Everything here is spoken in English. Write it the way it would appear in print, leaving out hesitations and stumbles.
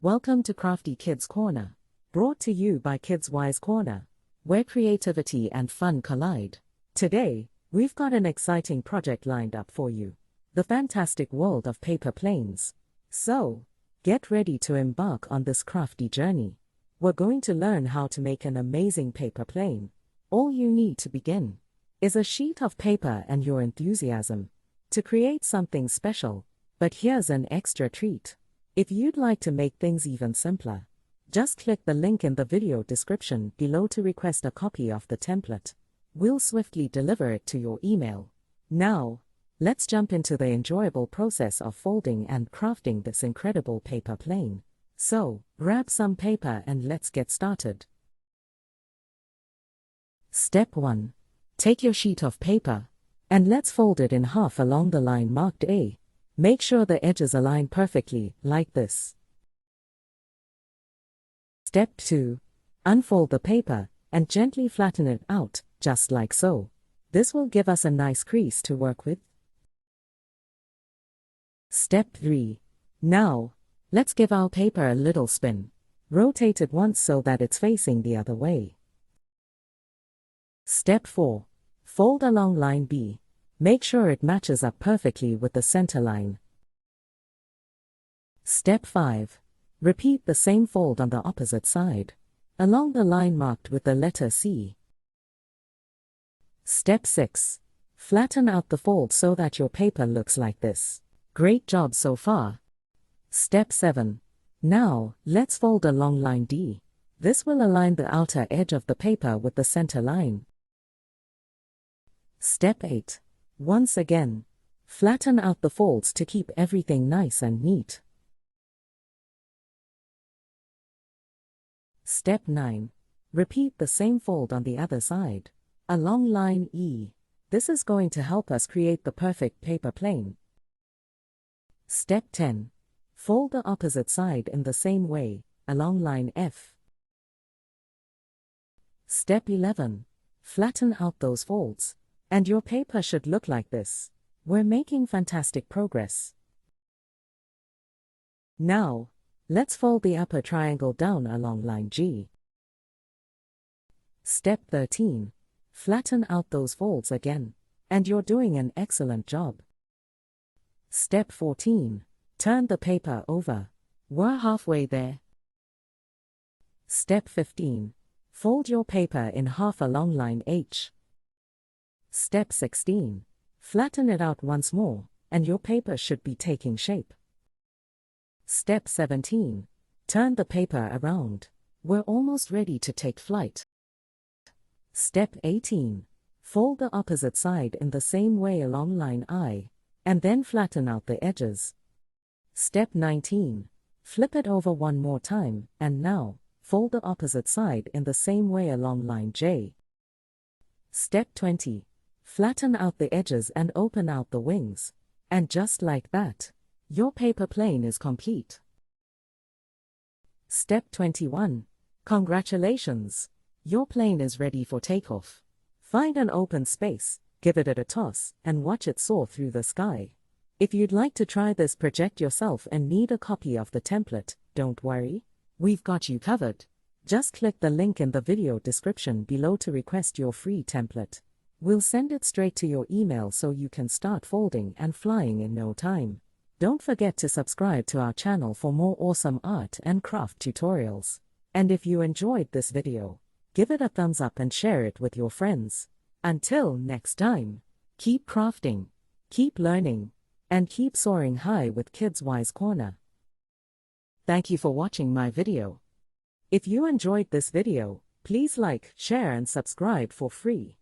Welcome to Crafty Kids Corner, brought to you by Kids Wise Corner, where creativity and fun collide. Today, we've got an exciting project lined up for you, the fantastic world of paper planes. So, get ready to embark on this crafty journey. We're going to learn how to make an amazing paper plane. All you need to begin is a sheet of paper and your enthusiasm to create something special. But here's an extra treat. If you'd like to make things even simpler, just click the link in the video description below to request a copy of the template. We'll swiftly deliver it to your email. Now, let's jump into the enjoyable process of folding and crafting this incredible paper plane. So, grab some paper and let's get started. Step 1. Take your sheet of paper, and let's fold it in half along the line marked A. Make sure the edges align perfectly, like this. Step 2. Unfold the paper, and gently flatten it out, just like so. This will give us a nice crease to work with. Step 3. Now, let's give our paper a little spin. Rotate it once so that it's facing the other way. Step 4. Fold along line B. Make sure it matches up perfectly with the center line. Step 5. Repeat the same fold on the opposite side, along the line marked with the letter C. Step 6. Flatten out the fold so that your paper looks like this. Great job so far. Step 7. Now, let's fold along line D. This will align the outer edge of the paper with the center line. Step 8. Once again, flatten out the folds to keep everything nice and neat. Step 9. Repeat the same fold on the other side, along line E. This is going to help us create the perfect paper plane. Step 10. Fold the opposite side in the same way, along line F. Step 11. Flatten out those folds, and your paper should look like this. We're making fantastic progress. Now, let's fold the upper triangle down along line G. Step 13. Flatten out those folds again, and you're doing an excellent job. Step 14. Turn the paper over. We're halfway there. Step 15. Fold your paper in half along line H. Step 16. Flatten it out once more, and your paper should be taking shape. Step 17. Turn the paper around. We're almost ready to take flight. Step 18. Fold the opposite side in the same way along line I, and then flatten out the edges. Step 19. Flip it over one more time, and now, fold the opposite side in the same way along line J. Step 20. Flatten out the edges and open out the wings. And just like that, your paper plane is complete. Step 21. Congratulations! Your plane is ready for takeoff. Find an open space, give it a toss, and watch it soar through the sky. If you'd like to try this project yourself and need a copy of the template, don't worry. We've got you covered. Just click the link in the video description below to request your free template. We'll send it straight to your email so you can start folding and flying in no time. Don't forget to subscribe to our channel for more awesome art and craft tutorials. And if you enjoyed this video, give it a thumbs up and share it with your friends. Until next time, keep crafting, keep learning, and keep soaring high with Kids Wise Corner. Thank you for watching my video. If you enjoyed this video, please like, share and subscribe for free.